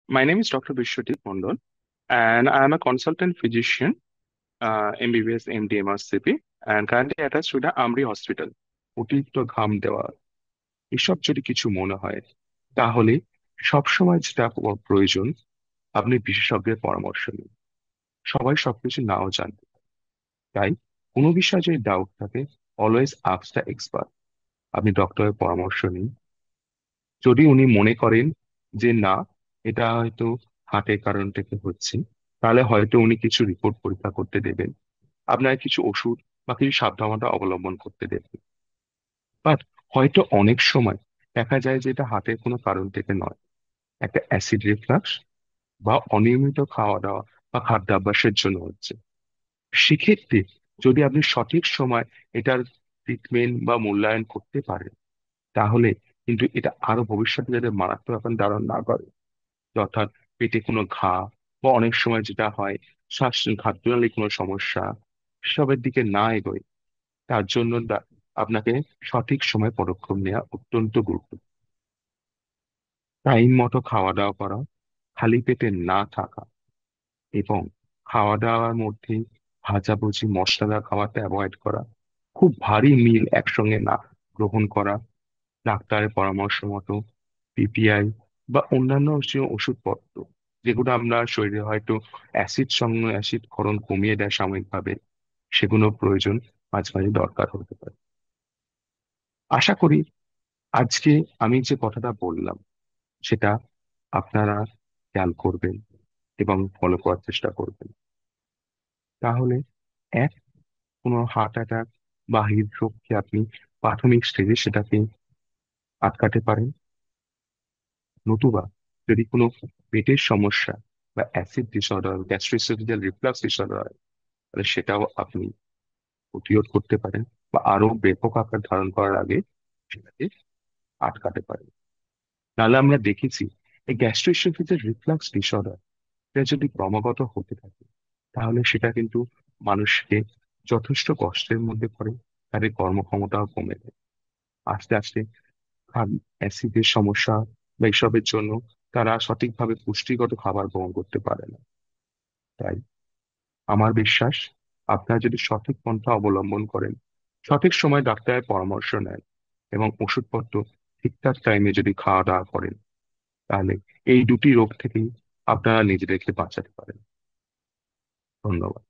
My name is Dr. Vishwadeep Mondol, and I am a consultant physician, MBBS, MD, MRCP, and currently attached to the Amri Hospital. অতিরিক্ত ঘাম দেওয়া এসব যদি কিছু মনে হয়, তাহলে সবসময় যেটা প্রয়োজন, আপনি বিশেষজ্ঞের পরামর্শ নিন। সবাই সবকিছু নাও জানবে, তাই কোনো বিষয়ে যদি ডাউট থাকে, অলওয়েজ আস্ক দ্য এক্সপার্ট। আপনি ডক্টরের পরামর্শ নিন। যদি উনি মনে করেন যে না, এটা হয়তো হার্টের কারণ থেকে হচ্ছে, তাহলে হয়তো উনি কিছু রিপোর্ট পরীক্ষা করতে দেবেন, আপনার কিছু ওষুধ বা কিছু সাবধানতা অবলম্বন করতে দেবেন। বাট হয়তো অনেক সময় দেখা যায় যে এটা হার্টের কোনো কারণ থেকে নয়, একটা অ্যাসিড রিফ্লাক্স বা অনিয়মিত খাওয়া দাওয়া বা খাদ্যাভ্যাসের জন্য হচ্ছে। সেক্ষেত্রে যদি আপনি সঠিক সময় এটার ট্রিটমেন্ট বা মূল্যায়ন করতে পারেন, তাহলে কিন্তু এটা আরো ভবিষ্যতে যাতে মারাত্মক আকার ধারণ না করে, অর্থাৎ পেটে কোনো ঘা বা অনেক সময় যেটা হয় খাদ্যনালী কোনো সমস্যা, সবের দিকে না এগোয়, তার জন্য আপনাকে সঠিক সময় পদক্ষেপ নেওয়া অত্যন্ত গুরুত্বপূর্ণ। টাইম মতো খাওয়া দাওয়া করা, খালি পেটে না থাকা, এবং খাওয়া দাওয়ার মধ্যে ভাজাভুজি মশলাদার খাবারটা অ্যাভয়েড করা, খুব ভারী মিল একসঙ্গে না গ্রহণ করা, ডাক্তারের পরামর্শ মতো পিপিআই বা অন্যান্য যে ওষুধপত্র, যেগুলো আমরা শরীরে হয়তো অ্যাসিড ক্ষরণ কমিয়ে দেয় সাময়িকভাবে, সেগুলো প্রয়োজন মাঝে মাঝে দরকার হতে পারে। আশা করি আজকে আমি যে কথাটা বললাম সেটা আপনারা খেয়াল করবেন এবং ফলো করার চেষ্টা করবেন। তাহলে এক, কোনো হার্ট অ্যাটাক বা হৃদরোগকে আপনি প্রাথমিক স্টেজে সেটাকে আটকাতে পারেন। নতুবা যদি কোনো পেটের সমস্যা বা অ্যাসিড ডিসঅর্ডার, গ্যাস্ট্রিসোফেজিয়াল রিফ্লাক্স ডিসঅর্ডার হয়, তাহলে সেটাও আপনি প্রতিরোধ করতে পারেন বা আরো ব্যাপক আকার ধারণ করার আগে সেটাকে আটকাতে পারেন। নাহলে আমরা দেখেছি এই গ্যাস্ট্রিসোফেজিয়াল রিফ্লাক্স ডিসঅর্ডার এটা যদি ক্রমাগত হতে থাকে, তাহলে সেটা কিন্তু মানুষকে যথেষ্ট কষ্টের মধ্যে পড়ে, তাদের কর্মক্ষমতাও কমে যায়। আস্তে আস্তে অ্যাসিডের সমস্যা বা এইসবের জন্য তারা সঠিকভাবে পুষ্টিগত খাবার গ্রহণ করতে পারে না। তাই আমার বিশ্বাস, আপনারা যদি সঠিক পন্থা অবলম্বন করেন, সঠিক সময় ডাক্তারের পরামর্শ নেন এবং ওষুধপত্র ঠিকঠাক টাইমে যদি খাওয়া দাওয়া করেন, তাহলে এই দুটি রোগ থেকেই আপনারা নিজেদেরকে বাঁচাতে পারেন। ধন্যবাদ।